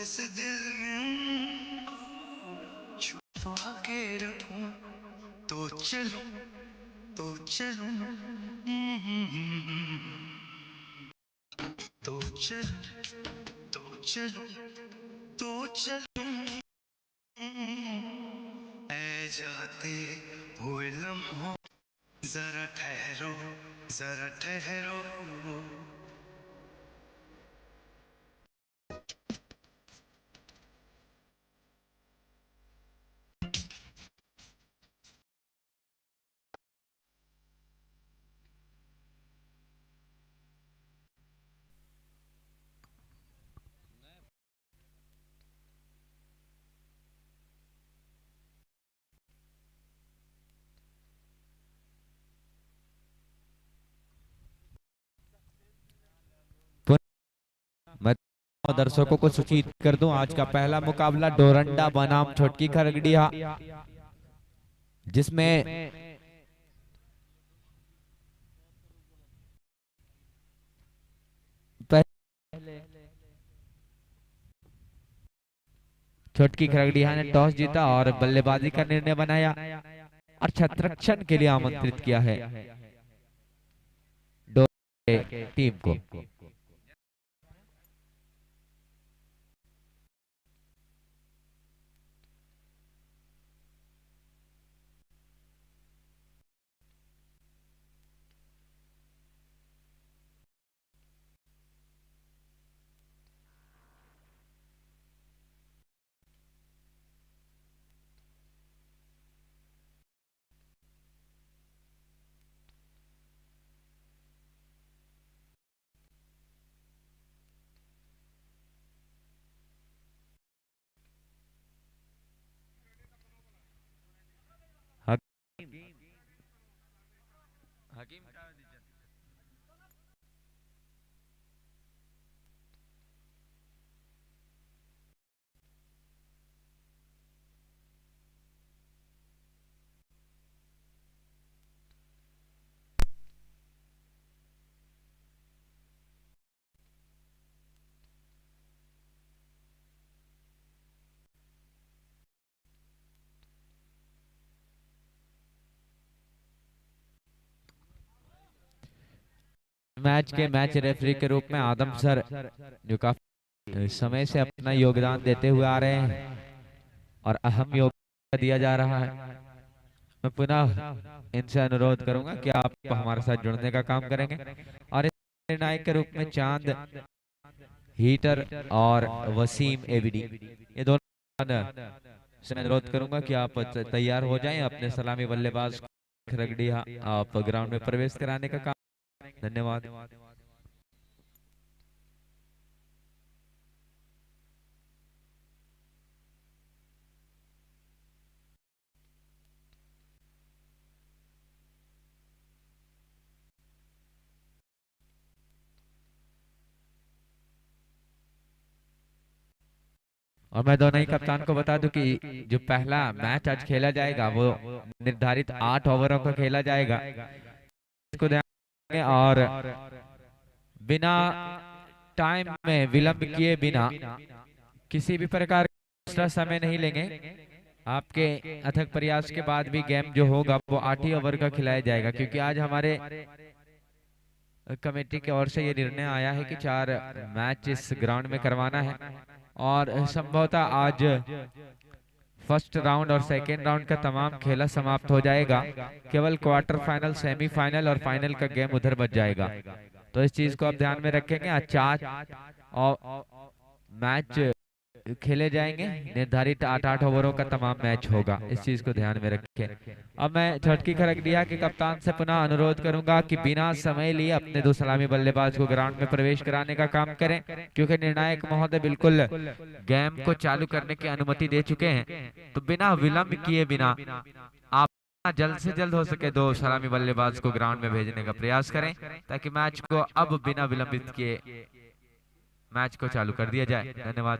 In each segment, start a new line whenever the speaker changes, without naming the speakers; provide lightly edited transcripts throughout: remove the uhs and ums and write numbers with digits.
इस दिल में छुपा के रखूं तो चलूं तो चलूं तो चलूं तो चलूं तो चलूं ऐ जाते हुए लम्हों जरा ठहरो जरा ठहरो।
मैं दर्शकों को सूचित कर दूं, आज का पहला मुकाबला डोरंडा बनाम छोटकी खरगडिया, जिसमें पहले छोटकी खरगडिया ने टॉस जीता और बल्लेबाजी का निर्णय बनाया और छत्ररक्षण के लिए आमंत्रित किया है डोरंडा टीम को। हकीम मैच रेफरी के रूप में आदम सर, जो काफी समय से अपना योगदान देते हुए आ रहे हैं और अहम योगदान दिया जा रहा है। मैं पुनः इनसे अनुरोध करूंगा कि आप हमारे साथ जुड़ने का काम करेंगे और इस निर्णायक के रूप में चांद हीटर और वसीम एबीडी, ये दोनों से मैं अनुरोध करूंगा कि आप तैयार हो जाएं अपने सलामी बल्लेबाज खरगडिया आप ग्राउंड में प्रवेश कराने का काम। धन्यवाद। और मैं दोनों ही कप्तान को बता दूं कि जो पहला मैच आज खेला जाएगा वो निर्धारित 8 ओवरों का खेला जाएगा। इसको ध्यान रखें और बिना टाइम में विलंब किए बिना किसी भी प्रकार का एक्स्ट्रा समय नहीं लेंगे। आपके अथक प्रयास के बाद भी गेम जो होगा वो 8 ही ओवर का खिलाया जाएगा, क्योंकि आज हमारे कमेटी की ओर से ये निर्णय आया है कि 4 मैच इस ग्राउंड में करवाना है और संभवतः आज फर्स्ट राउंड और सेकेंड राउंड का तमाम खेला समाप्त हो जाएगा। केवल क्वार्टर फाइनल, सेमीफाइनल और फाइनल का गेम उधर बच जाएगा। तो इस चीज को आप ध्यान में रखेंगे। आज 4 मैच खेले जाएंगे, निर्धारित 8 8 ओवरों का तमाम मैच होगा, इस चीज को ध्यान में रखें। अब मैं छोटकी खरगडिया के कप्तान से पुनः अनुरोध करूंगा कि बिना समय लिए अपने दो सलामी बल्लेबाज को ग्राउंड में प्रवेश कराने का काम करें, क्योंकि निर्णायक महोदय बिल्कुल गेम को चालू करने की अनुमति दे चुके हैं। तो बिना विलंब किए बिना आप जल्द से जल्द हो सके दो सलामी बल्लेबाज को ग्राउंड में भेजने का प्रयास करें, ताकि मैच को अब बिना विलंबित किए मैच को चालू कर दिया जाए। धन्यवाद।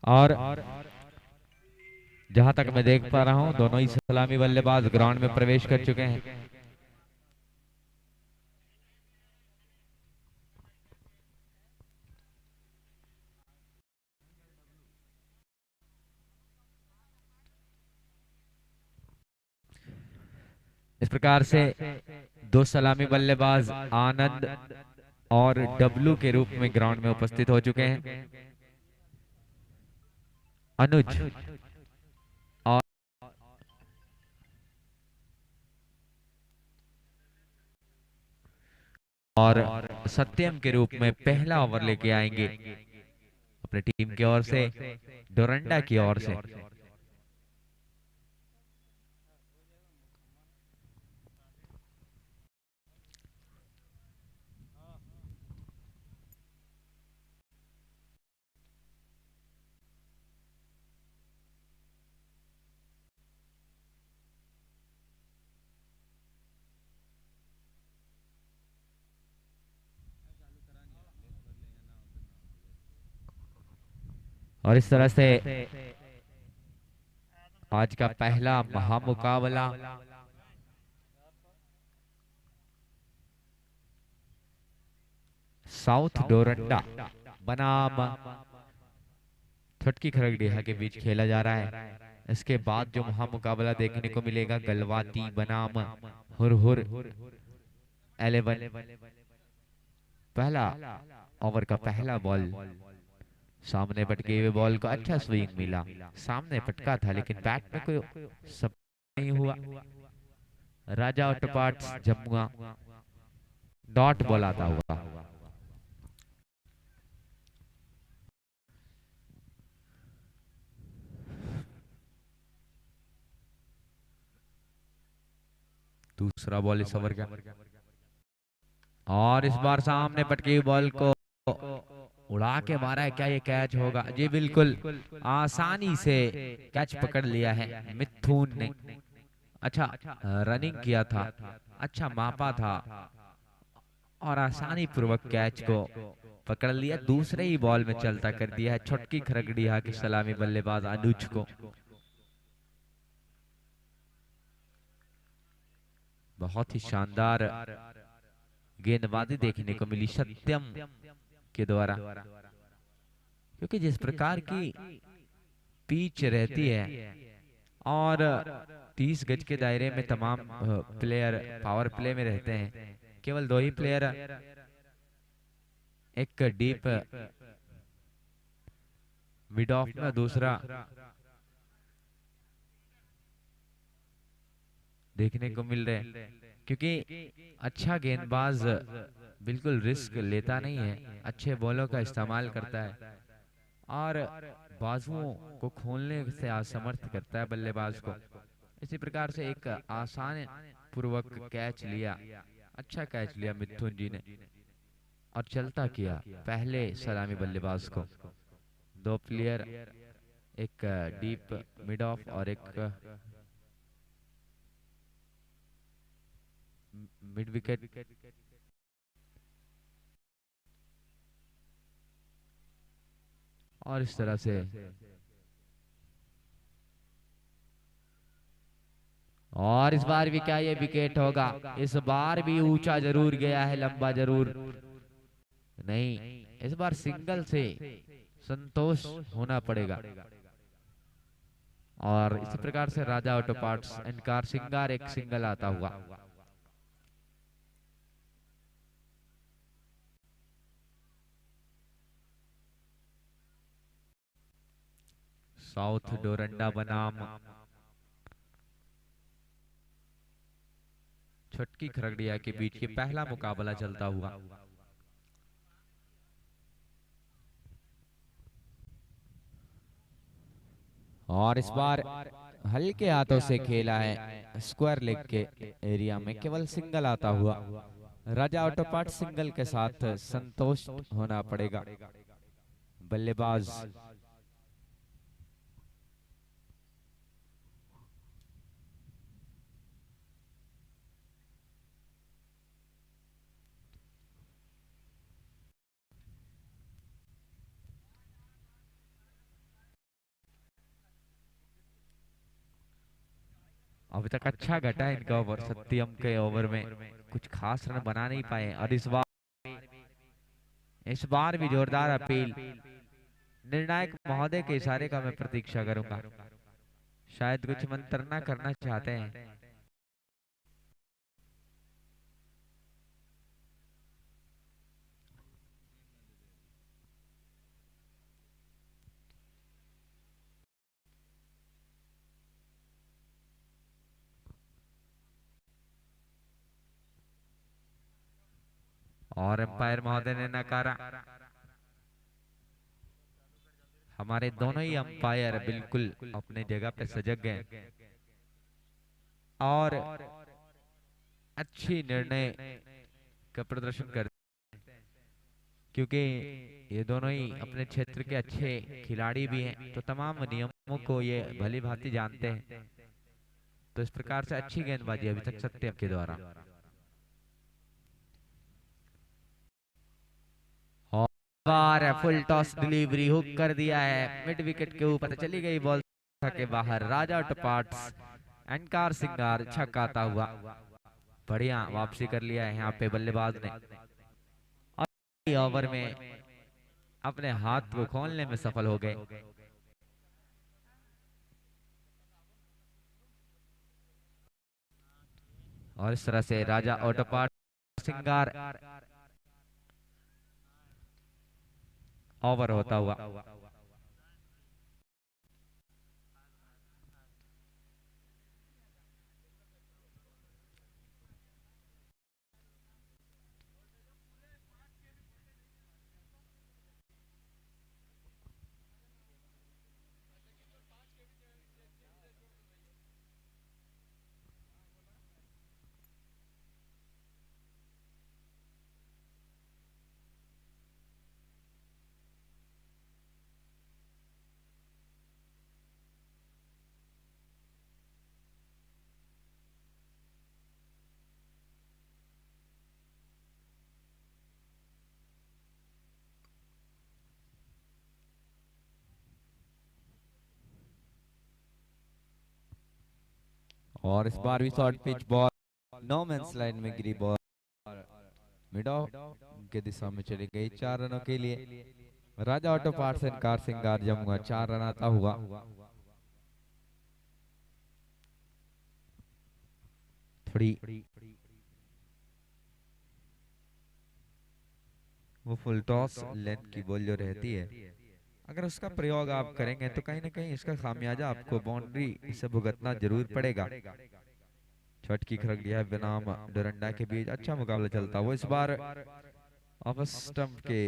और जहां तक मैं देख पा रहा हूं दोनों ही सलामी बल्लेबाज ग्राउंड में प्रवेश कर चुके हैं। इस प्रकार से दो सलामी बल्लेबाज आनंद और डब्लू के रूप में ग्राउंड में उपस्थित हो चुके हैं। अनुज और सत्यम के रूप में पहला ओवर लेके आएंगे अपने टीम की ओर से, डोरंडा की ओर से। और इस तरह से आज का पहला महामुकाबला साउथ डोरंडा बनाम छुटकी खरगडीहा के बीच खेला जा रहा है। इसके बाद जो महामुकाबला देखने को मिलेगा गलवाती बनाम हुरहुर 11। पहला ओवर का पहला बॉल, सामने पटके हुए बॉल को अच्छा स्विंग मिला, सामने पटका था लेकिन बैट में कोई सब नहीं हुआ। राजा ऑटोपार्ट्स जमुआ डॉट बॉल आता हुआ। दूसरा बॉल इस ओवर का, और इस बार सामने पटकी बॉल को उड़ा के मारा है। क्या ये कैच होगा? जी बिल्कुल, आसानी से कैच पकड़ लिया है मिथुन ने। अच्छा रनिंग किया था, अच्छा मापा था और आसानी पूर्वक कैच को पकड़ लिया। दूसरे ही बॉल में चलता कर दिया है छुटकी खरगडीहा के सलामी बल्लेबाज अनुज को। बहुत ही शानदार गेंदबाजी देखने को मिली सत्यम के द्वारा, क्योंकि जिस प्रकार की पिच रहती है और 30 गज के दायरे में तमाम प्लेयर पावर प्ले में रहते हैं, केवल दो ही प्लेयर एक डीप मिड ऑफ में, दूसरा देखने को मिल रहे हैं। क्योंकि अच्छा गेंदबाज बिल्कुल रिस्क लेता नहीं है, अच्छे बॉलों का इस्तेमाल करता है और बाजुओं को खोलने से असमर्थ करता है बल्लेबाज को। इसी प्रकार से एक आसान पूर्वक कैच लिया, अच्छा कैच लिया मिथुन जी ने और चलता किया पहले सलामी बल्लेबाज को। दो प्लेयर, एक डीप मिड ऑफ और एक मिड विकेट। और इस तरह से और इस बार भी क्या ये विकेट होगा? इस बार भी ऊंचा जरूर गया है, लंबा जरूर नहीं, इस बार सिंगल से संतोष होना पड़ेगा। और इसी प्रकार से राजा ऑटो पार्ट्स एंड कार सिंगार एक सिंगल आता हुआ। साउथ डोरंडा बनाम छुटकी खरगडीहा के बीच ये पहला मुकाबला चलता हुआ। और इस बार हल्के हाथों से खेला है, स्क्वायर लेग के एरिया में केवल सिंगल आता हुआ। राजा ऑटो पार्ट सिंगल के साथ संतोष होना पड़ेगा। बल्लेबाज अभी तक अच्छा घटा है इनका ओवर, सत्यम के ओवर में कुछ खास रन बना नहीं पाए। और इस बार भी जोरदार अपील, निर्णायक महोदय के इशारे का मैं प्रतीक्षा करूंगा, शायद कुछ मंत्रणा करना चाहते हैं। और एम्पायर महोदय ने नकारा। हमारे दोनों ही अंपायर बिल्कुल अपने जगह पे सजग गए और अच्छी निर्णय का प्रदर्शन करते हैं, क्योंकि ये दोनों ही अपने क्षेत्र के अच्छे खिलाड़ी भी हैं, तो तमाम नियमों को ये भली भांति जानते हैं। तो इस प्रकार से अच्छी गेंदबाजी अभी तक सत्यम के द्वारा। और बार फुल टॉस डिलीवरी हुक कर दिया है, मिड विकेट के ऊपर चली गई बॉल के बाहर। राजा टपाट्स एनकार सिंगार छक्काता हुआ, बढ़िया वापसी कर लिया है यहाँ पे बल्लेबाज ने। और ओवर में अपने हाथ को खोलने में सफल हो गए। और इस तरह से राजा ऑटोपाट सिंगार ओवर होता हुआ। और इस बार भी short pitch ball no man's line में गिरी बॉल मिड ऑफ के दिशा में चली गई 4 रनों के लिए। राजा ऑटो पार्ट्स एंड कार सिंगार जमुआ 4 रन आता हुआ। थोड़ी वो फुल टॉस लेंथ की बॉल जो रहती है, अगर उसका प्रयोग आप करेंगे तो कहीं ना कहीं इसका खामियाजा आपको बाउंड्री से भुगतना जरूर पड़ेगा। छठ की खड़क लिया है बनाम डोरंडा के बीच अच्छा मुकाबला चलता। वो इस बार ऑफ स्टंप के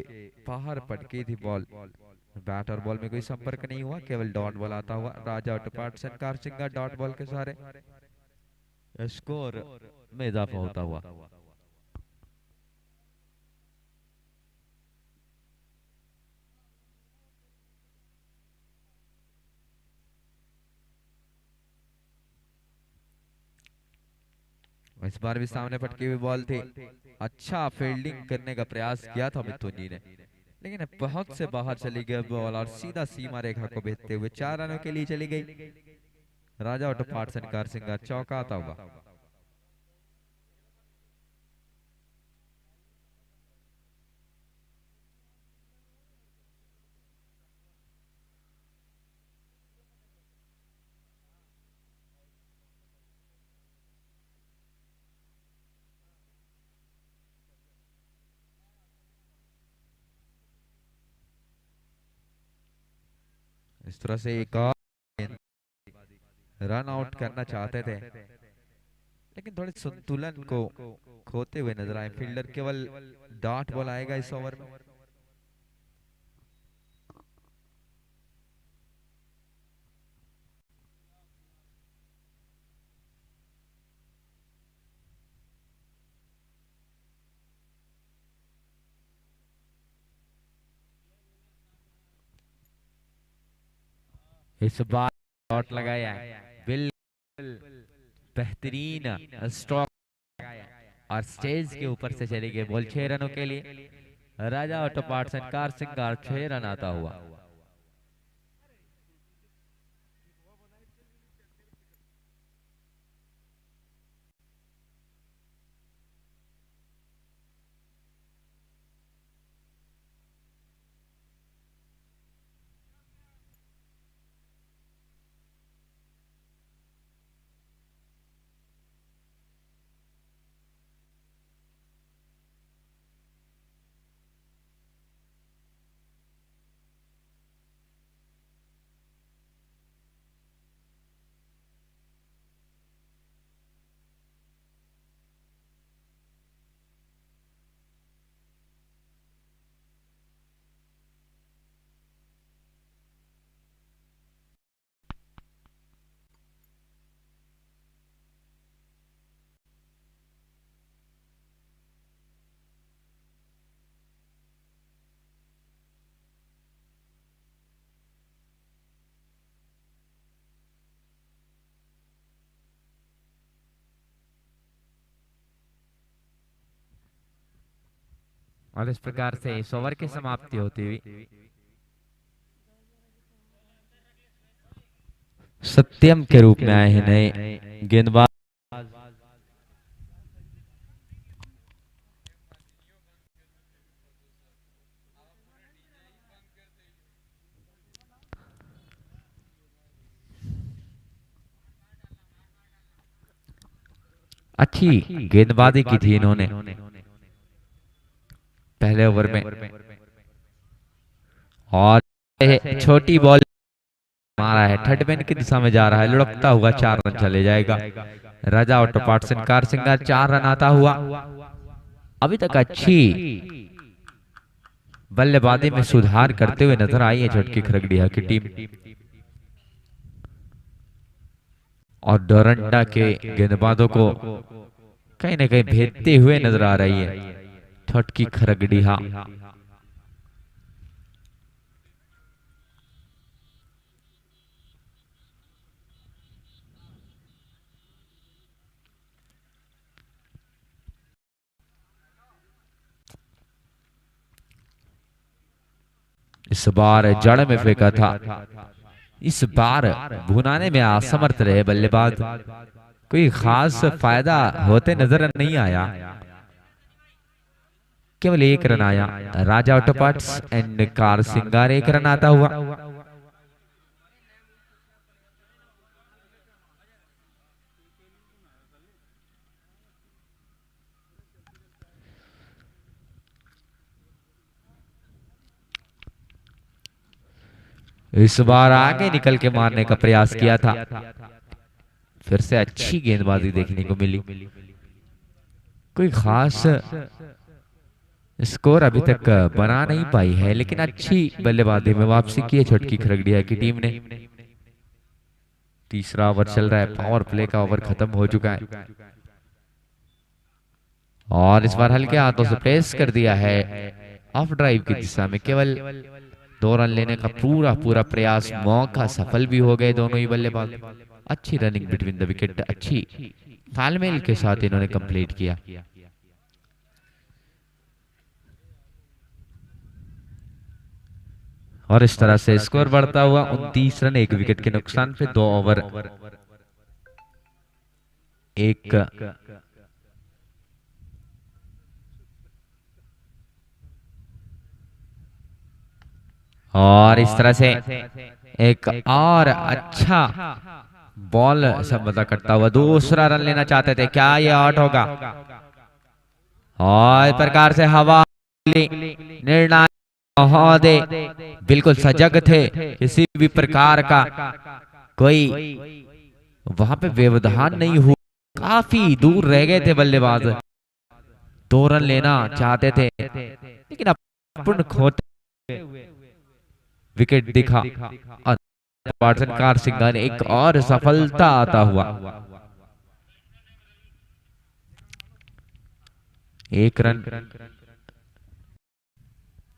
बाहर पटकी थी बॉल, बैट और बॉल में कोई संपर्क नहीं हुआ, केवल डॉट बॉल आता हुआ। राजा ऑटोपाट संकार सिंगा डॉट बॉल के सहारे स्कोर में इजाफा होता हुआ। इस बार भी सामने पटकी हुई बॉल थी, अच्छा फील्डिंग करने का प्रयास किया था मिथुन जी ने, लेकिन बहुत से बाहर चली गई बॉल और सीधा सीमा रेखा को भेजते हुए 4 रनों के लिए चली गई। राजा ऑटो पार्ट्स एंड कार सिंगार चौका आता हुआ। इस तरह से एक और रन आउट करना चाहते थे, लेकिन थोड़े संतुलन को खोते हुए नजर आए। फील्डर केवल डॉट बॉल आएगा इस ओवर में। इस बार शॉट लगाया है, बिल्कुल बेहतरीन स्ट्रोक और स्टेज के ऊपर से चली गई बॉल 6 रनों के लिए। राजा ऑटो पार्ट्स एंड कार सिंगार 6 रन आता हुआ। और इस प्रकार से इस ओवर की समाप्ति होती हुई सत्यम के रूप में आए हैं नए गेंदबाज। अच्छी गेंदबाजी की थी इन्होंने पहले ओवर में, और छोटी बॉल मारा है, थर्ड मैन की दिशा में जा रहा है, लुढ़कता हुआ 4 रन चले जाएगा। राजा ऑटो पार्ट्स कार सिंगार 4 रन आता हुआ। अभी तक अच्छी बल्लेबाजी में सुधार करते हुए नजर आई है छोटकी खरगडिया की टीम, और डोरंडा के गेंदबाजों को कहीं ना कहीं भेजते हुए नजर आ रही है छोटकी खरगडिया। इस बार जड़ में फेंका था, इस बार भुनाने में असमर्थ रहे बल्लेबाज, कोई खास फायदा होते नजर नहीं आया, केवल 1 रन आया। Raja auto parts and car सिंगार 1 रन आता हुआ। इस बार आगे निकल के मारने का प्रयास किया था, फिर से अच्छी गेंदबाजी देखने को मिली, कोई खास स्कोर अभी तक बना नहीं पाई है, लेकिन अच्छी बल्लेबाजी में वापसी की है छोटकी खरगडिया की टीम ने। तीसरा ओवर चल रहा है, पावर प्ले का ओवर खत्म हो चुका है, और इस बार हल्के हाथों से प्रेस कर दिया है ऑफ ड्राइव की दिशा में, केवल 2 रन लेने का पूरा पूरा प्रयास, मौका सफल भी हो गए दोनों ही बल्लेबाज। अच्छी रनिंग बिटवीन द विकेट, अच्छी तालमेल के साथ इन्होंने कंप्लीट किया। और इस तरह से स्कोर बढ़ता हुआ 29 रन 1 विकेट के नुकसान पे 2 ओवर 1 और इस तरह से एक और अच्छा बॉल संबंध करता हुआ दूसरा रन लेना चाहते थे, क्या ये आउट होगा? और इस प्रकार से हवा निर्णायक महोदय बिल्कुल सजग थे, किसी भी प्रकार का कोई वहां पे व्यवधान नहीं हुआ, काफी दूर रह गए थे बल्लेबाज, 2 रन लेना चाहते थे, लेकिन अपन खोते विकेट दिखा, और पार्सन कार सिंघा ने एक और सफलता आता हुआ। 1 रन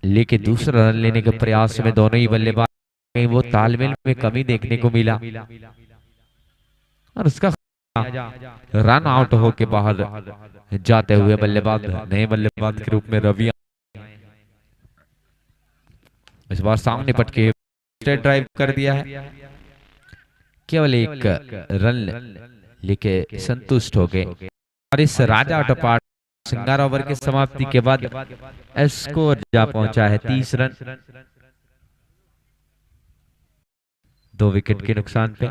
लेके दूसरा रन लेने के प्रयास में दोनों ही बल्लेबाज, कहीं वो तालमेल में कमी देखने को मिला, और उसका रन आउट होके बाहर जाते हुए बल्लेबाज नए बल्लेबाज के रूप में रवि इस बार सामने पटके स्ट्रेट ड्राइव कर दिया है, केवल 1 रन लेके संतुष्ट हो गए, और इस राजा ऑटो पार्ट सिंगार ओवर की समाप्ति के बाद स्कोर जा पहुंचा है 30 रन 2 विकेट के नुकसान पे,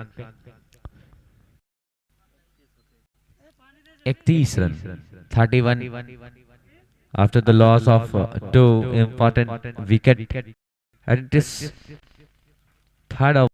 31 run 31 after the loss of 2 important wicket, and it is third over.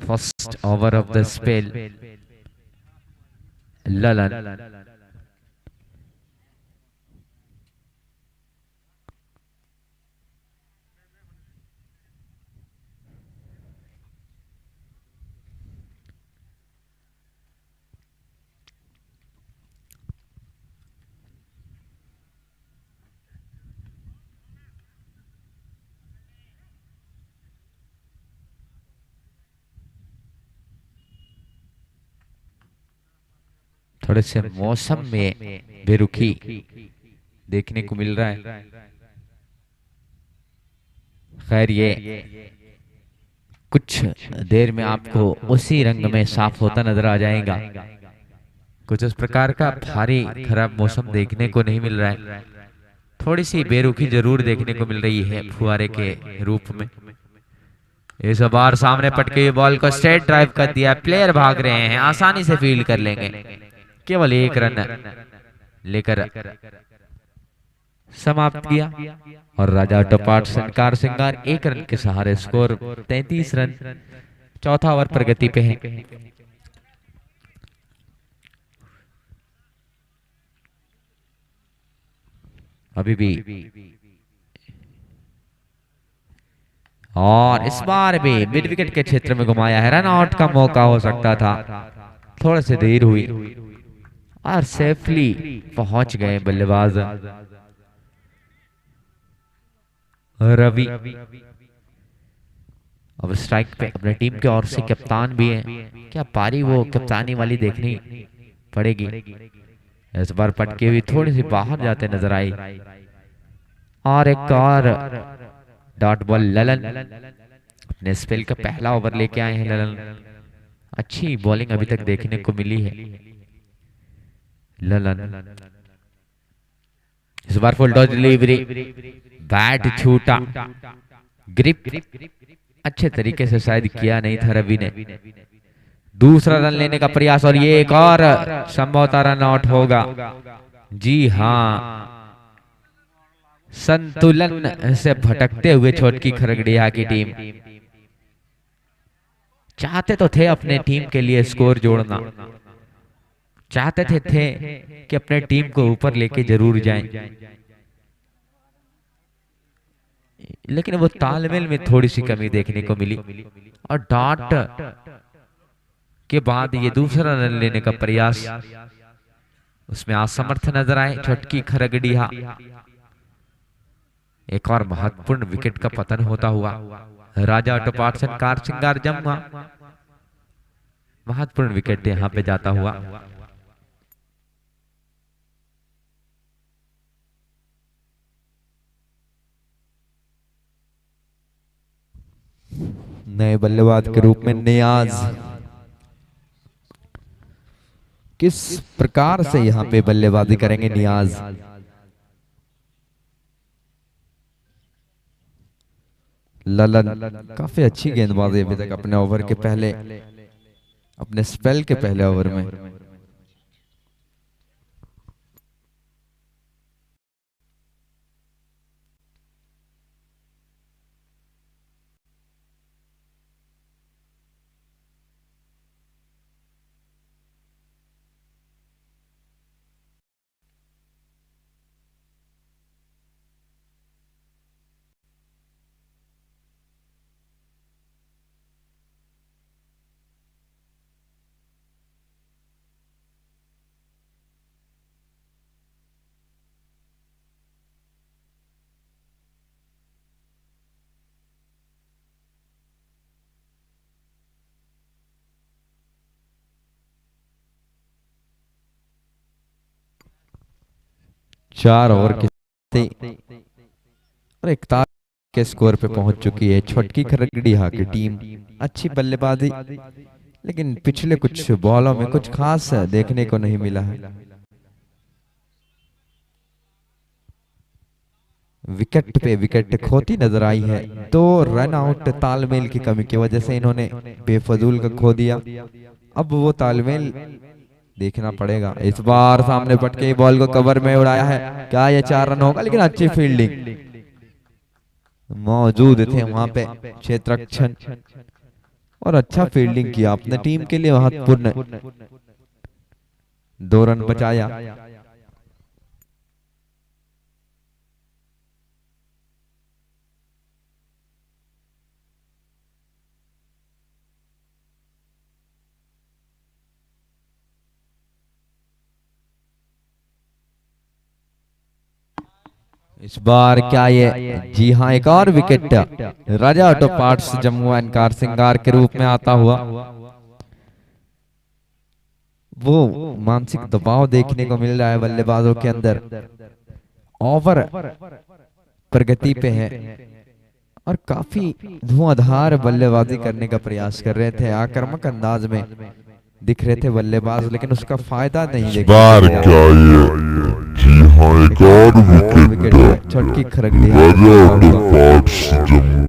First over of the spell, Lalan. थोड़े से मौसम में बेरुखी देखने को मिल रहा है। खैर ये कुछ देर में आपको उसी रंग में साफ होता नजर आ जाएगा। कुछ इस प्रकार का भारी खराब मौसम देखने को नहीं मिल रहा है। थोड़ी सी बेरुखी जरूर देखने को मिल रही है फुहारे के रूप में। इस बार सामने पटके हुई बॉल को स्ट्रेट ड्राइव कर दिया। प्लेयर भाग रहे हैं, आसानी से फील्ड कर लेंगे। केवल एक रन लेकर समाप्त किया और राजा टपाट संकार सिंगार 1 रन के सहारे स्कोर 33 रन। चौथा ओवर प्रगति पे है। अभी भी और इस बार भी मिड विकेट के क्षेत्र में घुमाया है। रन आउट का मौका हो सकता था, थोड़ा से देर हुई और सेफली पहुंच गए बल्लेबाज रवि। अब स्ट्राइक पे अपने टीम के ओर से कप्तान भी है। क्या पारी वो कप्तानी वाली देखनी पड़ेगी। इस बार पटके हुई थोड़ी सी बाहर जाते नजर आई और एक और डॉट बॉल। ललन अपने स्पेल का पहला ओवर लेके आए हैं। ललन अच्छी बॉलिंग अभी तक देखने को मिली है। ललन इस बार फुल टॉस डिलीवरी, बैट छूटा, ग्रिप अच्छे तरीके से शायद किया नहीं था रवि ने। दूसरा रन लेने का प्रयास और ये एक और संभवतः रन आउट होगा। जी हाँ, संतुलन से भटकते हुए छोटकी खरगड़िया की टीम चाहते तो थे अपने टीम के लिए स्कोर जोड़ना, चाहते थे कि अपने टीम को ऊपर लेके जरूर जाएं, लेकिन वो तालमेल में थोड़ी सी कमी देखने को मिली और डॉट के बाद ये दूसरा रन लेने का प्रयास, उसमें असमर्थ नजर आए छोटकी खरगड़िया। एक और महत्वपूर्ण विकेट का पतन होता हुआ राजा टपाट संकार सिंगार जमुआ महत्वपूर्ण विकेट यहां पे जाता हुआ। नए बल्लेबाज के रूप में नियाज किस प्रकार से यहां पे बल्लेबाजी करेंगे। नियाज ललन काफी अच्छी गेंदबाजी अभी तक अपने ओवर के पहले, अपने स्पेल के पहले ओवर में। चार ओवर के और 41 के स्कोर पे पहुंच चुकी है छोटकी खरगड़िया की टीम। अच्छी बल्लेबाजी, लेकिन पिछले कुछ बॉलों में कुछ खास देखने को नहीं मिला है। विकेट पे विकेट खोती नजर आई है। तो रन आउट तालमेल की कमी की वजह से इन्होंने बेफजूल का खो दिया। अब वो तालमेल देखना पड़ेगा। इस बार सामने पटके बॉल को कवर में उड़ाया है। क्या ये 4 रन होगा, लेकिन अच्छी फील्डिंग मौजूद थे वहां पे क्षेत्ररक्षण और अच्छा फील्डिंग किया अपने टीम के लिए। महत्वपूर्ण 2 रन बचाया। इस बार क्या ये, जी हाँ, एक और wicket Raja auto parts Jammu and car सिंगार के रूप में आता हुआ। वो मानसिक दबाव देखने को मिल रहा है बल्लेबाजों के अंदर। ओवर प्रगति पे है और काफी धुआंधार बल्लेबाजी करने का प्रयास कर रहे थे, आक्रामक अंदाज में दिख रहे थे बल्लेबाज, लेकिन उसका फायदा नहीं
इस
देखने
बार
को मिला।
क्या ये जी हाँ एक और
विकेट
विकेट
छटकी खरक दिया
जम्मू।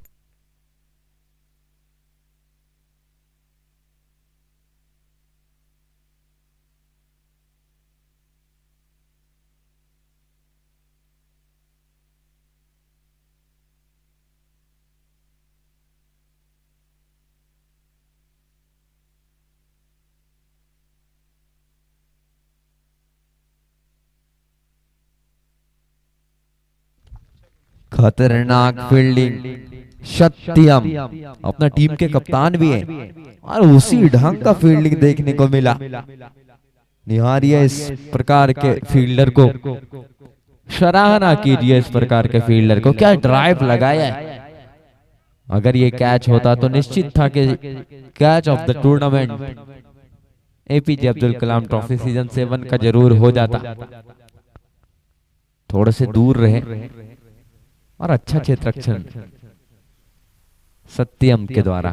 खतरनाक फील्डिंग, सत्यम अपना टीम के कप्तान भी हैं और उसी ढंग का फील्डिंग देखने को मिला। निहारिए इस प्रकार के फील्डर को, सराहना कीजिए इस प्रकार के फील्डर को, क्या ड्राइव लगाया है। अगर ये कैच होता तो निश्चित था कि catch of the tournament APJ Abdul Kalam trophy season 7 का जरूर हो जाता। थोड़े से दूर रहे और अच्छा क्षेत्ररक्षण सत्यम के द्वारा।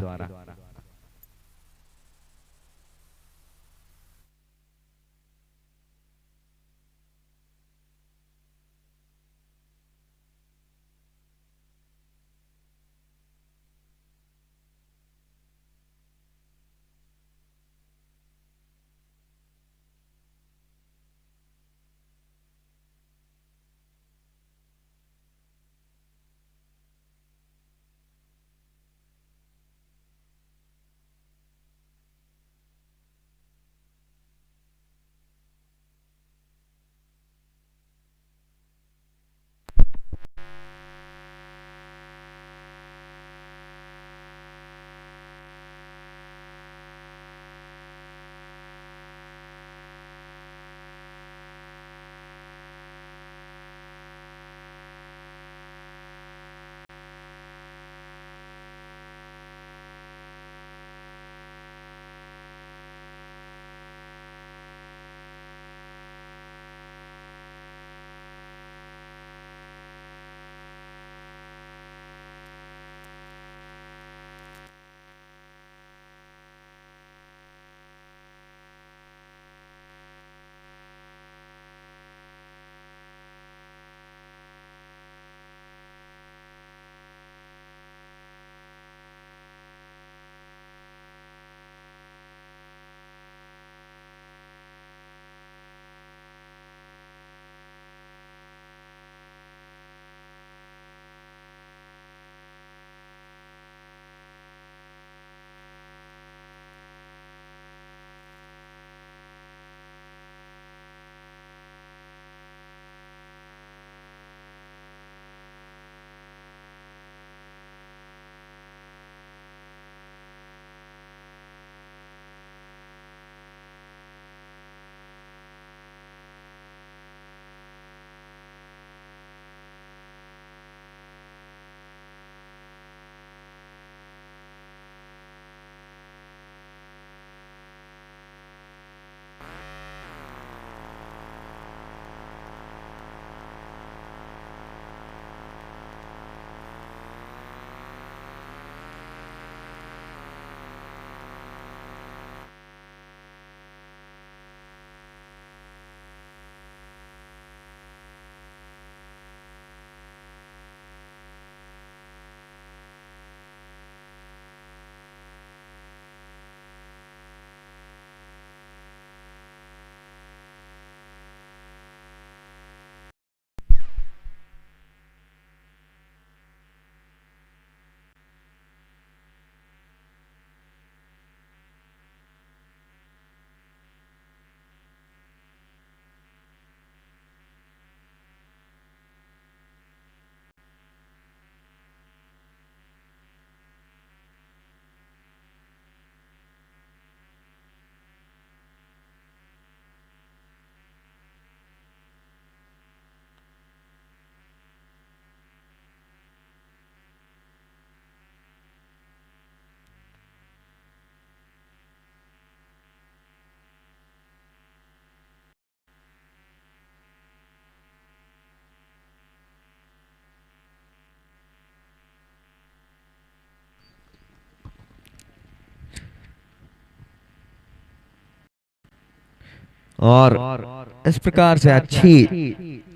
और इस प्रकार से अच्छी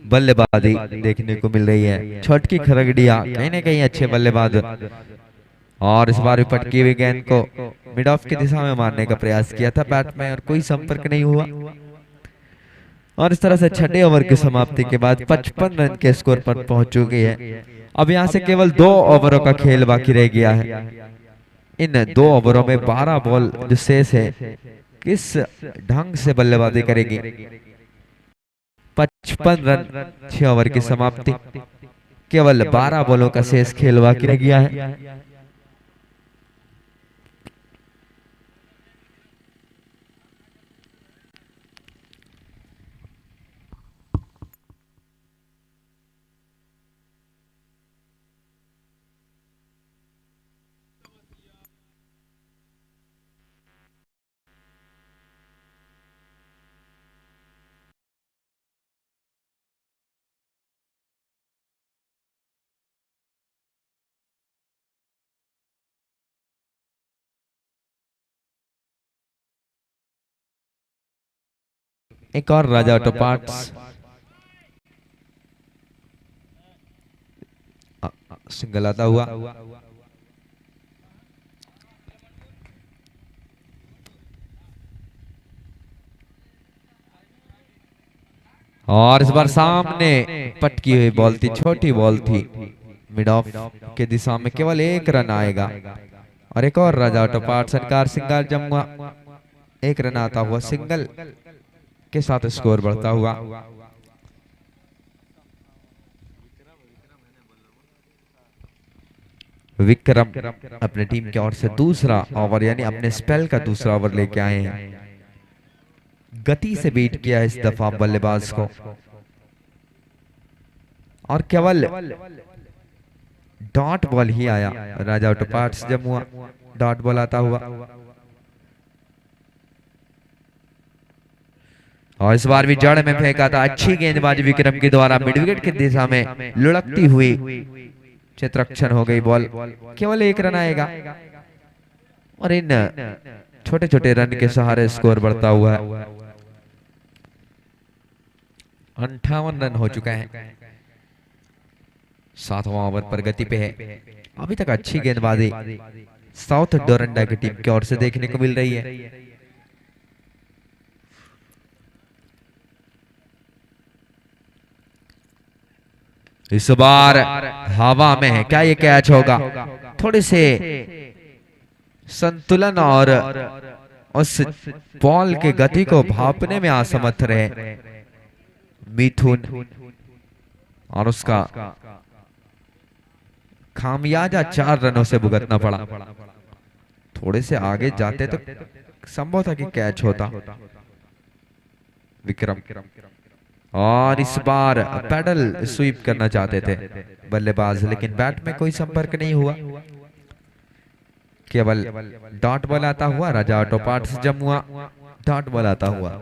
बल्लेबाजी देखने को मिल रही है। छोटकी खरगडिया कहीं ना कहीं अच्छे बल्लेबाज, और इस बार भी पटकी हुई गेंद को मिड ऑफ की दिशा में मारने का प्रयास किया था बैट में, और कोई संपर्क नहीं हुआ। और इस तरह से छठे ओवर की समाप्ति के बाद 55 रन के स्कोर पर पहुंच चुकी है। अब यहां से केवल 2 ओवरों का खेल बाकी रह गया है। इन 2 ओवरों में 12 बॉल जो शेष है किस ढंग से बल्लेबाजी करेगी। 55 रन 6 ओवर की समाप्ति, केवल 12 बॉलों का शेष खेल बाकी रह गया है। एक और राजा ऑटो पार्ट्स सिंगल आता हुआ। और इस बार सामने पटकी हुई बॉल थी, छोटी बॉल थी, मिड ऑफ के दिशा में केवल 1 रन आएगा। और एक और राजा ऑटो पार्ट्स सरकार सिंगल जमुआ, 1 रन आता हुआ सिंगल के साथ स्कोर बढ़ता हुआ। विक्रम अपने टीम की ओर से दूसरा ओवर यानी अपने स्पेल का दूसरा ओवर लेके आए हैं। गति से बीट किया इस दफा बल्लेबाज को, और केवल डॉट बॉल ही आया। Raja auto parts Jamua dot ball आता हुआ। और इस बार भी जड़ में फेंका था, अच्छी गेंदबाजी विक्रम के द्वारा मिड विकेट की दिशा में लुढ़कती हुई चित्रक्षण हो गई बॉल, केवल 1 रन आएगा। और इन छोटे छोटे रन के सहारे स्कोर बढ़ता हुआ है। 58 रन हो चुका है, 7वां ओवर पर गति पे है। अभी तक अच्छी गेंदबाजी साउथ डोरंडा की टीम की ओर से देखने को मिल रही है। इस बार हवा में है, क्या ये कैच होगा? थोड़े से संतुलन और उस बॉल के गति को भापने में असमर्थ रहे मिथुन, और उसका खामियाजा 4 रनों से भुगतना पड़ा। थोड़े से आगे जाते तो संभव था कि कैच होता। विक्रम, और इस बार पैडल स्वीप करना चाहते थे बल्लेबाज, लेकिन बैट में कोई संपर्क नहीं हुआ। केवल डॉट बॉल आता हुआ। Raja auto parts Jamua dot ball आता हुआ।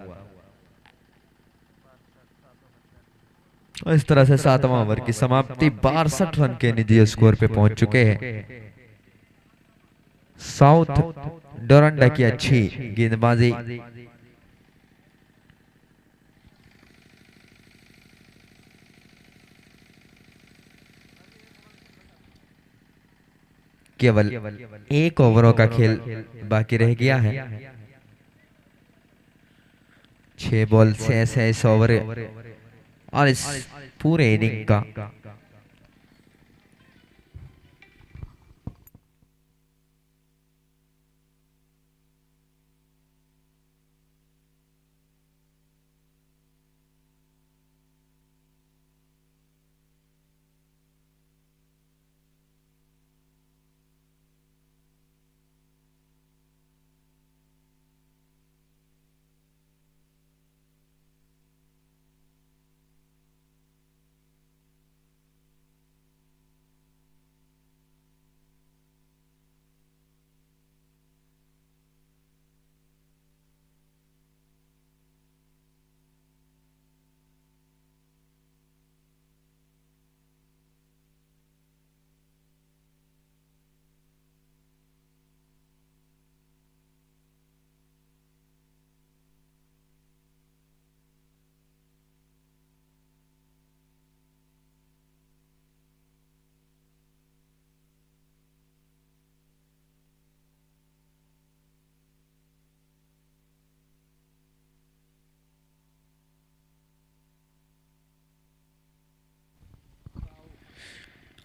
इस तरह से 7वां ओवर की समाप्ति 62 रन के निजी स्कोर पे पहुंच चुके हैं। साउथ डोरंडा की अच्छी गेंदबाजी, केवल 1 ओवरों का खेल बाकी रह गया है। 6 बॉल शेष है इस ओवर और इस पूरे इनिंग का।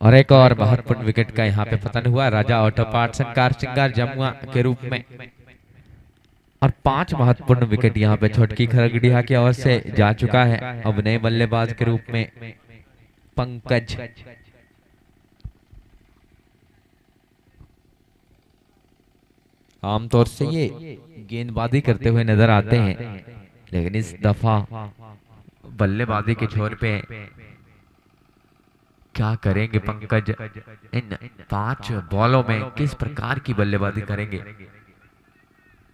और एक और महत्वपूर्ण विकेट का यहाँ पे पतन हुआ। Raja auto parts and car श्रृंगार जमुआ के रूप में। और 5 महत्वपूर्ण विकेट यहाँ पे छोटकी खरगडिया की ओर से जा चुका है। अब नए बल्लेबाज के रूप में पंकज। आमतौर से ये गेंदबाजी करते हुए नजर आते हैं, लेकिन इस दफा बल्लेबाजी के छोर पे क्या करेंगे पंकज? इन 5 बॉलों में किस प्रकार की बल्लेबाजी करेंगे,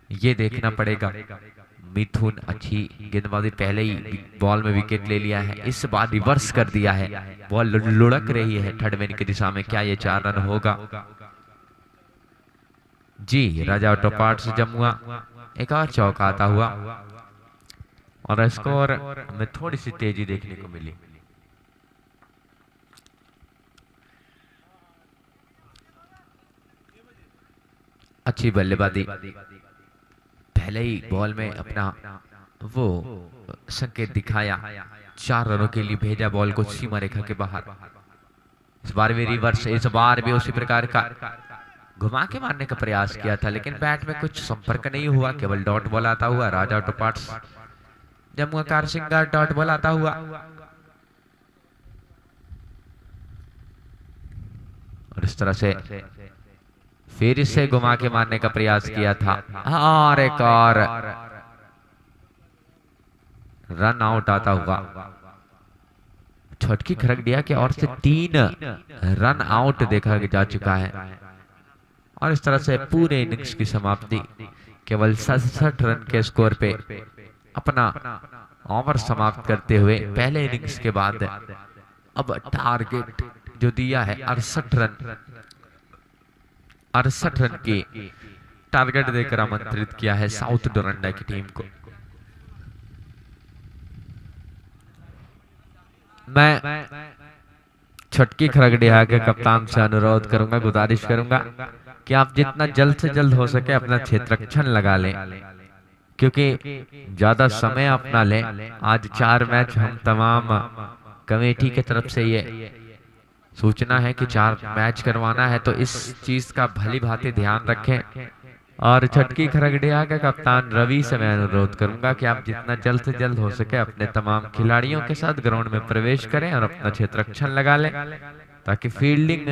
ये देखना पड़ेगा। मिथुन अच्छी गेंदबाजी, पहले ही बॉल में विकेट ले लिया है, इस बार रिवर्स कर दिया है। बॉल लुढ़क रही है थर्ड मैन की दिशा में। क्या ये 4 रन होगा? जी, राजा ऑटो पार्ट्स जमुआ एक और चौका आता हुआ और स्कोर में थोड़ी सी तेजी देखने को मिली। अच्छी बल्लेबाजी, पहले ही बॉल में अपना वो संकेत दिखाया, 4 रनों के लिए भेजा बॉल को सीमा रेखा के बाहर। इस बार भी रिवर्स, इस बार भी उसी प्रकार का घुमा के मारने का प्रयास किया था, लेकिन बैट में कुछ संपर्क नहीं हुआ, केवल डॉट बॉल आता हुआ। Raja auto parts Jamua car श्रृंगार डॉट बॉल आता हुआ और इस तरह से फिर इसे घुमा के मारने का प्रयास किया था और एक और रन आउट आता हुआ। छोटकी खरगडिया की ओर से 3 रन आउट देखा जा चुका है और इस तरह से पूरे इनिंग्स की समाप्ति केवल 67 रन के स्कोर पे अपना ओवर समाप्त करते हुए पहले इनिंग्स के बाद अब टारगेट जो दिया है 68 रन, 68 रन की टारगेट देकर आमंत्रित किया है साउथ डोरंडा की टीम को। मैं छोटकी खरगडिया के कप्तान से अनुरोध करूंगा, गुजारिश करूंगा कि आप जितना जल्द से जल्द हो सके अपना क्षेत्ररक्षण लगा लें, क्योंकि ज्यादा समय अपना लें। आज 4 मैच हम तमाम कमेटी की तरफ से ये सूचना है कि 4 मैच करवाना है, तो इस चीज का भली भांति ध्यान रखें। और छोटकी खरगडिया के कप्तान रवि से मैं अनुरोध करूंगा कि आप जितना जल्द से जल्द हो सके अपने तमाम खिलाड़ियों के साथ ग्राउंड में प्रवेश करें और अपना क्षेत्ररक्षण लगा लें, ताकि फील्डिंग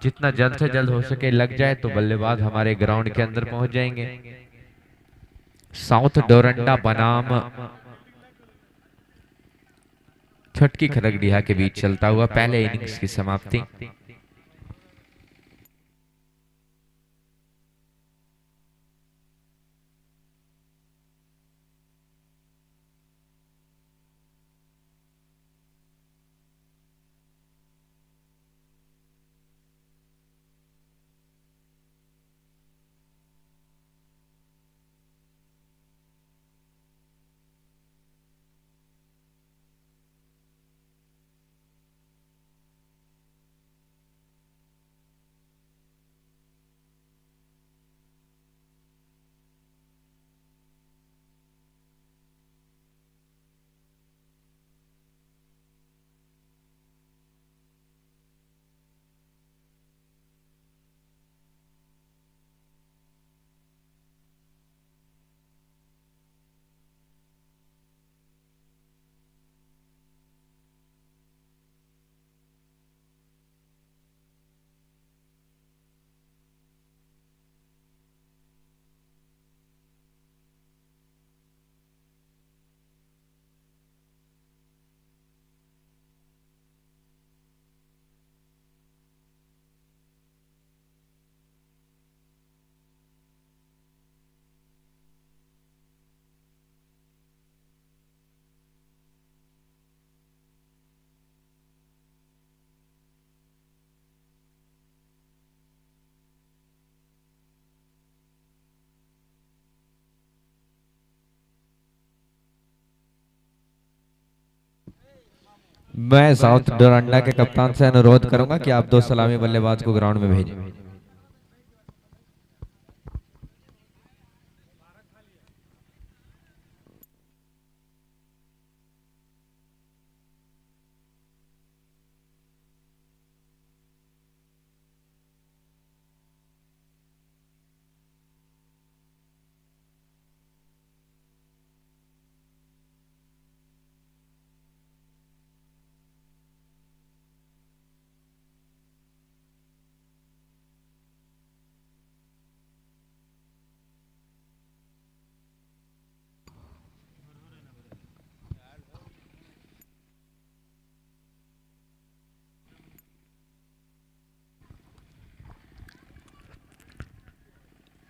जितना जल्द से जल्द हो सके लग जाए तो बल्लेबाज हमारे ग्राउंड के अंदर पहुंच जाएंगे। साउथ डोरंडा बनाम छोटकी खरगडिया के बीच चलता हुआ पहले इनिंग्स की समाप्ति। मैं साउथ डोरंडा के कप्तान से अनुरोध करूंगा कि आप 2 सलामी बल्लेबाज को ग्राउंड में भेजें।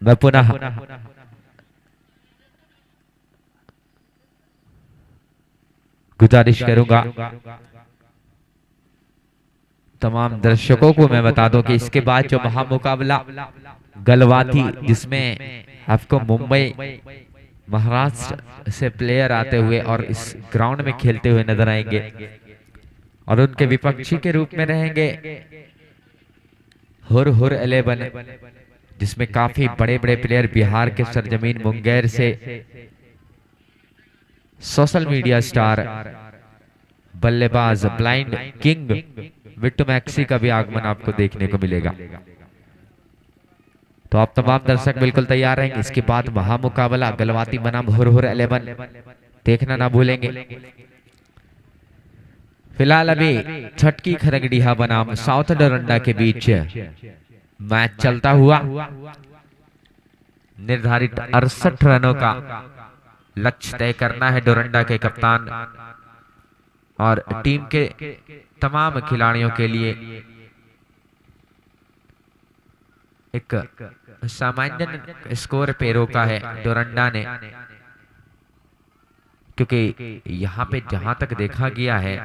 मैं पुनः गुजारिश करूंगा तमाम दर्शकों को, मैं बता दूं कि इसके बाद जो महामुकाबला गलवाती, जिसमें आपको मुंबई महाराष्ट्र से प्लेयर आते हुए और इस ग्राउंड में खेलते हुए नजर आएंगे और उनके विपक्षी के रूप में रहेंगे हुर हुर 11, जिसमें काफी बड़े बड़े प्लेयर बिहार के सरजमीन मुंगेर से सोशल मीडिया स्टार बल्लेबाज ब्लाइंड किंग विट्टू मैक्सी का भी आगमन आपको देखने को मिलेगा। तो आप तमाम दर्शक बिल्कुल तैयार रहेंगे। इसके बाद महामुकाबला गलवाती बनाम हुर हुर 11 देखना ना भूलेंगे। फिलहाल अभी छटकी खरगडीहा बनाम साउथ डोरंडा के बीच मैच चलता हुआ, निर्धारित 68 रनों का लक्ष्य तय करना है डोरंडा के कप्तान और टीम के तमाम खिलाड़ियों के लिए। एक सामान्य स्कोर पे रोका है डोरंडा ने, क्योंकि यहाँ पे जहां तक देखा गया है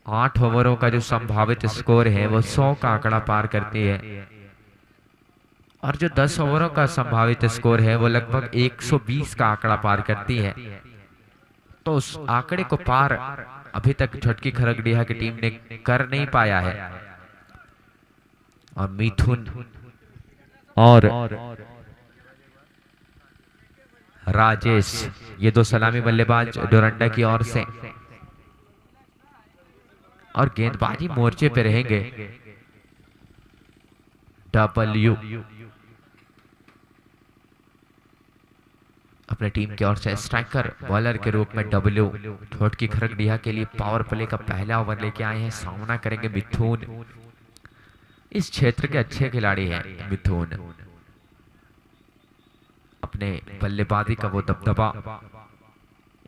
8 ओवरों का जो संभावित स्कोर है वो 100 का आंकड़ा पार करती है और जो 10 ओवरों का संभावित स्कोर है वो लगभग 120 का आंकड़ा पार करती है। तो उस आंकड़े को पार अभी तक छटकी खरगडीहा की टीम ने कर नहीं पाया है और मिथुन और राजेश, ये दो सलामी बल्लेबाज डोरंडा की ओर से, और गेंदबाजी मोर्चे पे रहेंगे डब्ल्यू अपने टीम की ओर से। स्ट्राइकर बॉलर के रूप में डब्ल्यू छटकी खरगडीहा के लिए पावर प्ले का पहला ओवर लेके आए हैं। सामना करेंगे मिथुन, इस क्षेत्र के अच्छे खिलाड़ी हैं मिथुन। अपने बल्लेबाजी का वो दबदबा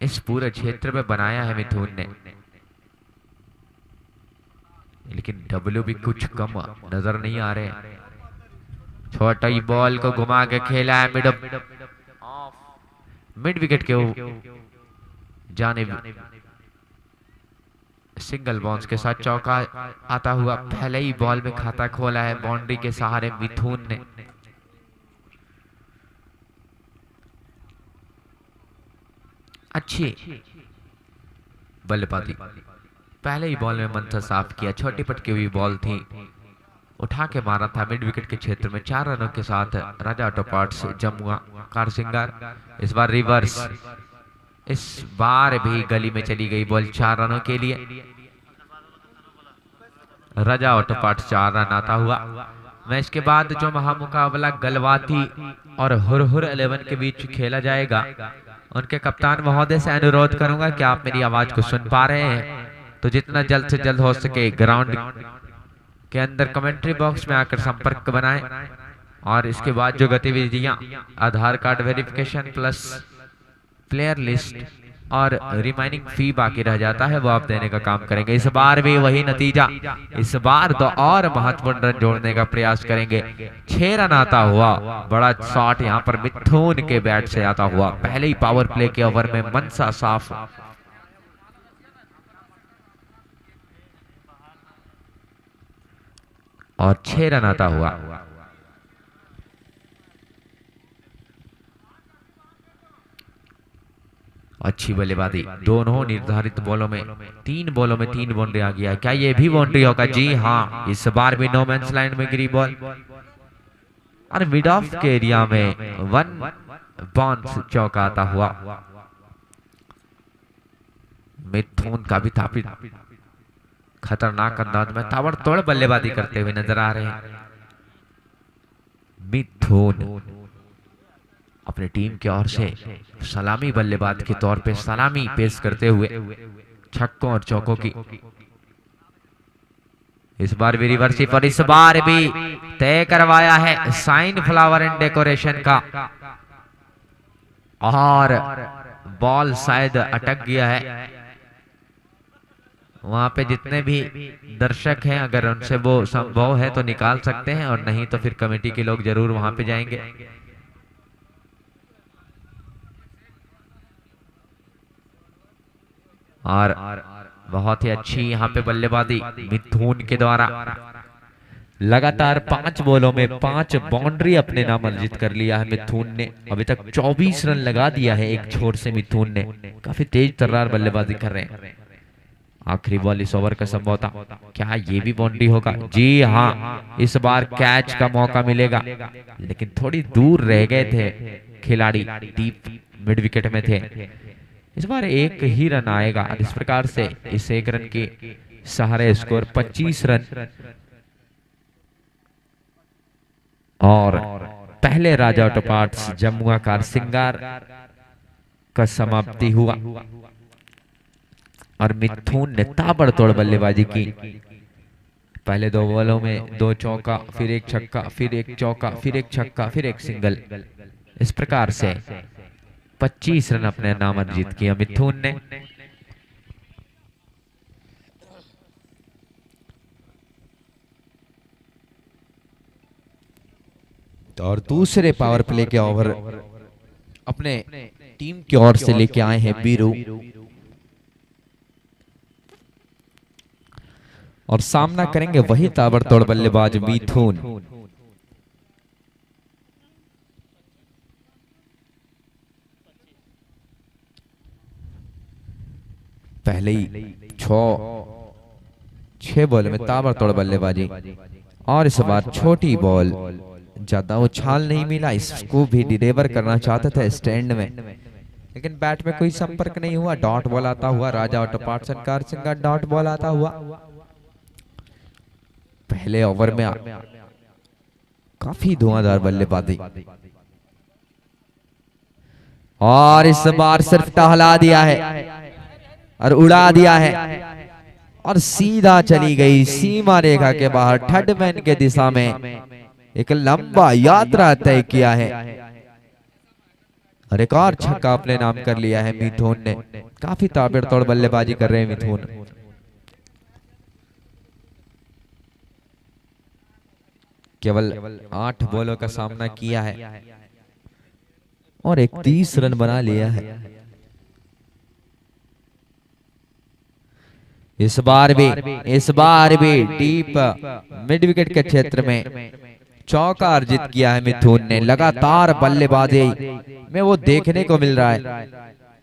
इस पूरे क्षेत्र में बनाया है मिथुन ने, लेकिन डब्ल्यू भी कुछ कम नजर नहीं आ रहे। छोटा ही बॉल को घुमा के खेला है मिड विकेट के जानिब, सिंगल बाउंस के साथ चौका आता हुआ पहले ही बॉल में खाता खोला है बाउंड्री के सहारे मिथुन ने। अच्छी बल्लेबाजी, पहले ही बॉल में मंथन साफ किया, छोटी पटकी हुई बॉल थी, उठा के मारा था मिड विकेट के क्षेत्र में। 4 रनों के साथ राजा ऑटो पार्ट्स जमुआ कारसिंगार। इस बार रिवर्स, इस बार भी गली में चली गई बॉल 4 रनों के लिए। राजा ऑटो पार्ट्स 4 रन आता हुआ। मैच के बाद जो महामुकाबला गलवाती और हुर हुर 11 के बीच खेला जाएगा, उनके कप्तान महोदय से अनुरोध करूंगा कि आप मेरी आवाज को सुन पा रहे हैं तो जितना जल्द से जल्द हो सके ग्राउंड के अंदर कमेंट्री बॉक्स में आकर संपर्क बनाएं और इसके बाद जो गतिविधियां Aadhaar card verification plus player list और रिमाइनिंग फी बाकी रह जाता है वो आप देने का काम करेंगे। इस बार भी वही नतीजा, इस बार तो और महत्वपूर्ण रन जोड़ने का प्रयास करेंगे। 6 रन आता हुआ, बड़ा शॉट यहाँ पर मिथुन के बैट से आता हुआ, पहले ही पावर प्ले के ओवर में मनसा साफ। और 6 रन आता हुआ। अच्छी बल्लेबाजी, दोनों निर्धारित बॉलों में 3 बॉलों में 3 बाउंड्री आ गया। क्या ये भी बाउंड्री होगा? जी हाँ, इस बार भी नो मैंस लाइन में गिरी बॉल और मिड ऑफ के एरिया में 1 बाउंस चौका आता हुआ। मिथुन का भी काफी खतरनाक अंदाज में ताबड़तोड़ बल्लेबाजी करते हुए नजर आ रहे हैं। मिथुन अपनी टीम की ओर से सलामी बल्लेबाज के तौर पे सलामी पेश करते हुए छक्कों और चौकों की। इस बार भी रिवर्सिप और इस बार भी तय करवाया है साइन फ्लावर एंड डेकोरेशन का और बॉल शायद अटक गया है। वहां पे जितने भी दर्शक हैं अगर उनसे वो संभव है तो निकाल सकते हैं, और नहीं तो फिर कमेटी के लोग जरूर वहां पे जाएंगे। और बहुत ही अच्छी यहाँ पे बल्लेबाजी मिथुन के द्वारा। लगातार 5 बॉलों में 5 बाउंड्री अपने नाम अर्जित कर लिया है मिथुन ने। अभी तक 24 रन लगा दिया है एक छोर से मिथुन ने। काफी तेज तर्रार बल्लेबाजी कर रहे हैं। आखिरी बॉल इस ओवर का संभव था, क्या ये भी बाउंड्री होगा? जी हाँ, इस बार कैच का मौका मिलेगा, लेकिन थोड़ी दूर रह गए थे खिलाड़ी, डीप मिड विकेट में थे। इस बार एक ही रन आएगा। इस प्रकार से इस एक रन के सहारे स्कोर 25 रन। और पहले राजा ऑटो पार्ट्स जमुआ कार सिंगार का समाप्ति हुआ और मिथुन ने ताबड़तोड़ बल्लेबाजी की। पहले 2 बॉलों में 2 चौका, फिर 1 छक्का, फिर 1 चौका, फिर 1 छक्का, फिर 1 सिंगल। इस प्रकार से 25 रन अपने नाम अर्जित किया मिथुन ने।
और दूसरे पावर प्ले के ओवर अपने टीम की ओर से लेके आए हैं बीरू, और सामना करेंगे वही ताबड़तोड़ बल्लेबाज मिथुन। पहले ही 6 बॉल में ताबड़तोड़ बल्लेबाजी, और इस बार छोटी बॉल, ज्यादा उछाल नहीं मिला। इसको भी डिलीवर करना चाहते थे स्टैंड में, लेकिन बैट में कोई संपर्क नहीं हुआ। डॉट बॉल आता हुआ राजा ऑटो पार्ट्स कार सिंगार, डॉट बॉल आता हुआ। पहले ओवर में काफी धुआंधार बल्लेबाजी, और इस बार सिर्फ टहला दिया है और उड़ा दिया है, और सीधा चली गई सीमा रेखा के बाहर। थर्ड मैन के दिशा में एक लंबा यात्रा तय किया है, और एक और छक्का अपने नाम कर लिया है मिथुन ने। काफी ताबड़तोड़ बल्लेबाजी कर रहे हैं मिथुन। केवल 8 बॉलों का सामना किया है और 31 रन बना लिया है। इस बार भी डीप मिड विकेट के क्षेत्र में चौका अर्जित किया है मिथुन ने। लगातार बल्लेबाजी में वो देखने को मिल रहा है,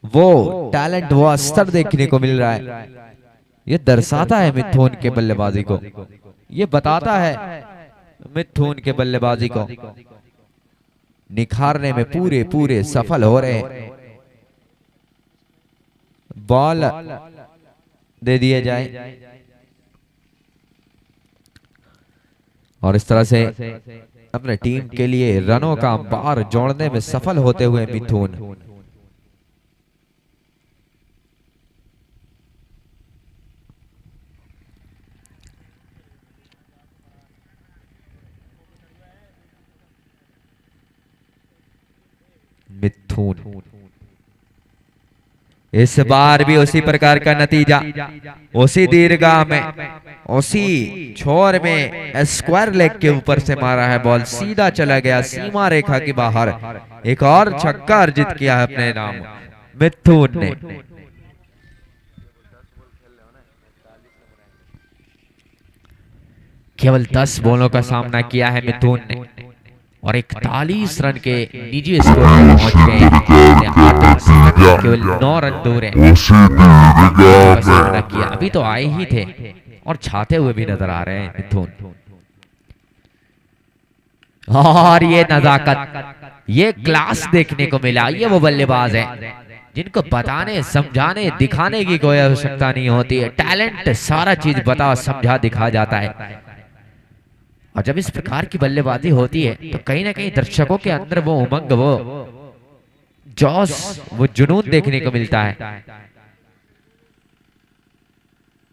वो टैलेंट, वो स्तर देखने को मिल रहा है। ये दर्शाता है मिथुन के बल्लेबाजी को, ये बताता है मिथुन के बल्लेबाजी को निखारने में पूरे सफल हो रहे हैं। बॉल दे दिए जाए, और इस तरह से अपने टीम के लिए रनों का अंबार जोड़ने में सफल होते हुए मिथुन। इस बार भी उसी प्रकार का नतीजा, उसी दीर्घा में, उसी छोर में स्क्वायर लेग के ऊपर से मारा है बॉल, सीधा चला गया सीमा रेखा के बाहर। एक और छक्का अर्जित किया है अपने नाम मिथुन ने। केवल 10 बॉलों का सामना किया है मिथुन ने और 41 रन के निजी स्कोर पर पहुंच गए। केवल 9 रन दूर है। सामना किया, अभी तो आए ही थे और छाते हुए भी नजर आ रहे हैं मिथुन। और ये नजाकत, ये क्लास देखने को मिला। ये वो बल्लेबाज है जिनको बताने, समझाने, दिखाने की कोई आवश्यकता नहीं होती है। टैलेंट सारा चीज बता, समझा, दिखा जाता है। और जब इस प्रकार की बल्लेबाजी होती है तो कहीं ना कहीं दर्शकों के अंदर वो उमंग, वो जोश, वो जुनून देखने को मिलता है।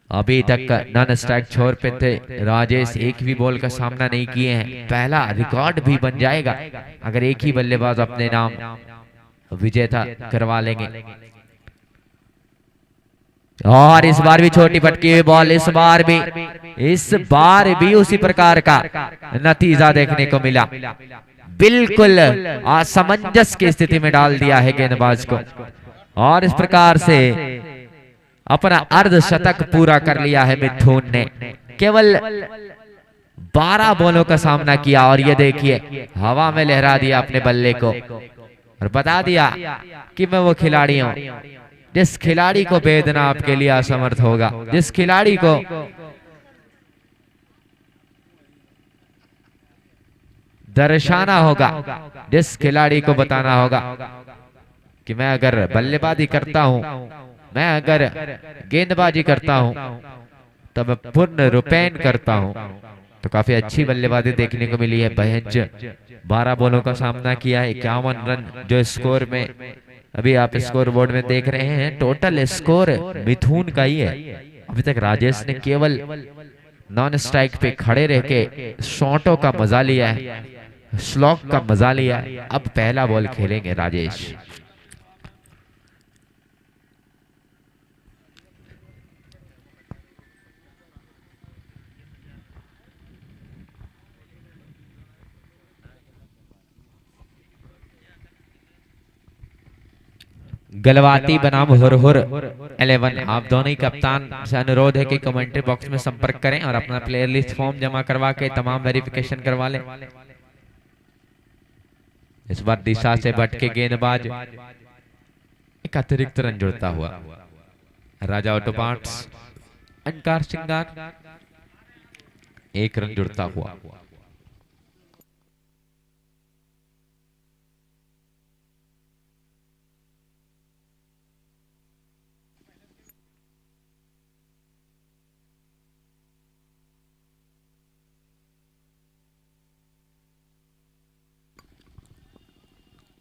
अभी तक नॉन स्ट्राइक छोर पे थे राजेश, एक भी बॉल का सामना नहीं किए हैं। पहला रिकॉर्ड भी बन जाएगा अगर एक ही बल्लेबाज अपने नाम विजेता करवा लेंगे। और इस बार भी छोटी पटकी हुई बॉल, इस बार भी उसी प्रकार का नतीजा देखने को मिला। बिल्कुल असमंजस की स्थिति में डाल दिया है गेंदबाज को और इस प्रकार से अपना अर्धशतक पूरा कर लिया है मिथुन ने। केवल 12 बॉलों का सामना किया और ये देखिए हवा में लहरा दिया अपने बल्ले को और बता दिया कि मैं वो खिलाड़ी हूं जिस खिलाड़ी को भेदना आपके लिए असमर्थ होगा, जिस खिलाड़ी को दर्शाना होगा, जिस खिलाड़ी को बताना होगा कि मैं अगर बल्लेबाजी करता हूं, मैं अगर गेंदबाजी करता हूं तो मैं पूर्ण रूपेण करता हूं। तो काफी अच्छी बल्लेबाजी देखने को मिली है। बहंज 12 बॉलों का सामना किया है, 51 रन जो स्कोर में अभी आप स्कोर बोर्ड में देख रहे हैं। टोटल स्कोर मिथुन का ही है। अभी तक राजेश ने केवल नॉन स्ट्राइक पे खड़े रह के शॉटों का मजा लिया है, स्लॉक का मजा लिया है। अब पहला बॉल खेलेंगे राजेश। गलवाती बनाम हुर 11, आप दोनों ही कप्तान से अनुरोध है कि कमेंट्री बॉक्स में संपर्क करें और अपना प्लेयर लिस्ट फॉर्म जमा करवा के तमाम वेरिफिकेशन करवा लें। इस बार दिशा से भटके गेंदबाज एक अतिरिक्त रन जुड़ता हुआ। राजा ऑटो पार्ट्स अंकार सिंगार 1 रन जुड़ता हुआ।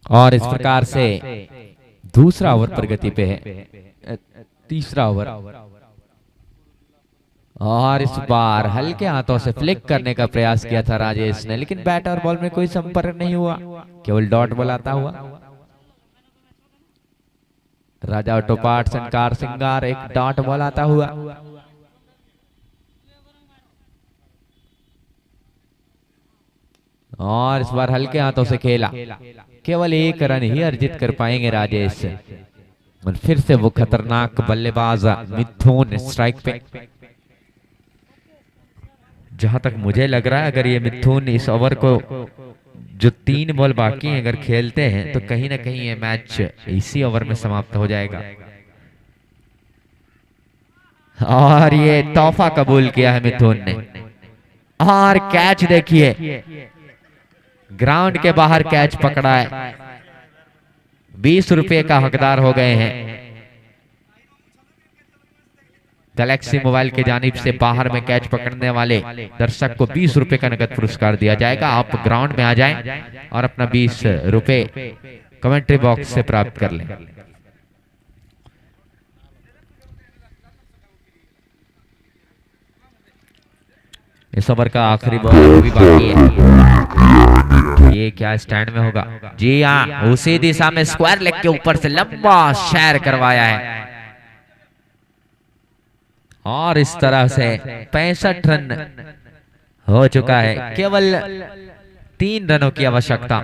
और इस प्रकार से दूसरा ओवर प्रगति पे है, तीसरा ओवर। और इस बार हल्के हाथों से फ्लिक करने का प्रयास किया था राजेश ने, लेकिन बैट और बॉल में कोई संपर्क नहीं हुआ, केवल डॉट बॉल आता हुआ। राजा ऑटो पार्ट्स अंकार सिंगार एक डॉट बॉल आता हुआ। और इस बार हल्के हाथों से खेला, केवल 1 रन ही अर्जित कर पाएंगे राजेश। और फिर से वो खतरनाक बल्लेबाज मिथुन स्ट्राइक पे। जहां तक मुझे लग रहा है अगर ये मिथुन इस ओवर को जो 3 बॉल बाकी हैं अगर खेलते हैं तो कहीं ना कहीं ये मैच इसी ओवर में समाप्त हो जाएगा। और ये तोहफा कबूल किया है मिथुन ने। और कैच देखिए, ग्राउंड के बाहर कैच पकड़ा है। 20 रुपए का हकदार हो गए हैं। गैलेक्सी मोबाइल के जानिब से बाहर में कैच पकड़ने वाले दर्शक को 20 रुपए का नगद पुरस्कार दिया जाएगा। आप ग्राउंड में आ जाएं और अपना 20 रुपए कमेंट्री बॉक्स से प्राप्त कर लें। इस ओवर का आखिरी बॉल भी बाकी है। ये क्या स्टैंड में होगा? जी हाँ, उसी दिशा में स्क्वायर लेग के ऊपर से लंबा शैर करवाया है। और इस तरह से 65 रन हो चुका है। केवल 3 रनों की आवश्यकता।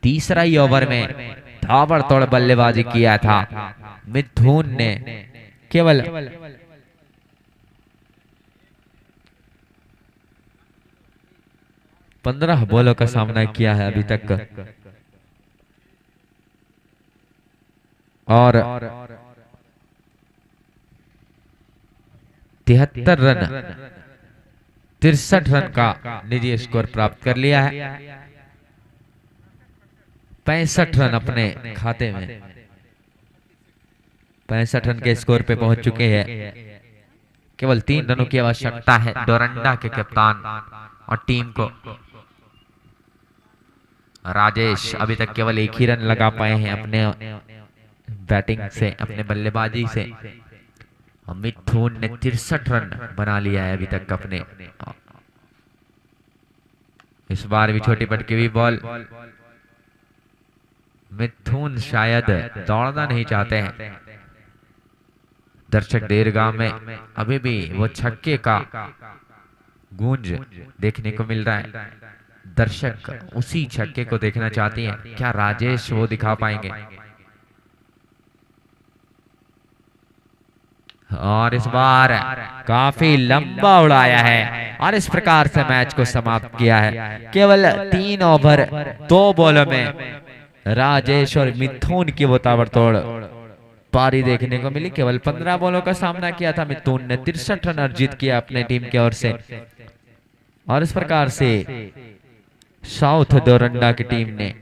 तीसरा ही ओवर में ताबड़तोड़ बल्लेबाजी किया था मिथुन ने। केवल 15 बॉलों का सामना किया है अभी तक। और 73 रन 63 रन का निजी स्कोर प्राप्त कर लिया है। 65 रन अपने खाते में, 65 रन के स्कोर पे पहुंच चुके हैं। केवल 3 रनों की आवश्यकता है डोरंडा के कप्तान और टीम को। राजेश अभी तक केवल 1 ही रन लगा पाए हैं अपने बैटिंग से, अपने बल्लेबाजी से। मिथुन ने 63 रन बना लिया है अभी तक अपने। इस बार भी छोटी पटकी हुई बॉल। मिथुन शायद दौड़ना नहीं चाहते हैं। दर्शक देरगाह में अभी भी वो छक्के का गूंज देखने को मिल रहा है। दर्शक उसी छक्के को देखना चाहते हैं, क्या राजेश वो दिखा पाएंगे? और इस बार काफी लंबा उड़ाया है और इस प्रकार से मैच को समाप्त किया है। केवल 3 ओवर 2 बॉलों में राजेश और मिथुन की वो ताबड़तोड़ पारी देखने को मिली। केवल 15 बॉलों का सामना किया था मिथुन ने, 63 रन अर्जित किया अपने टीम की ओर से। और इस प्रकार से साउथ डोरंडा की टीम ने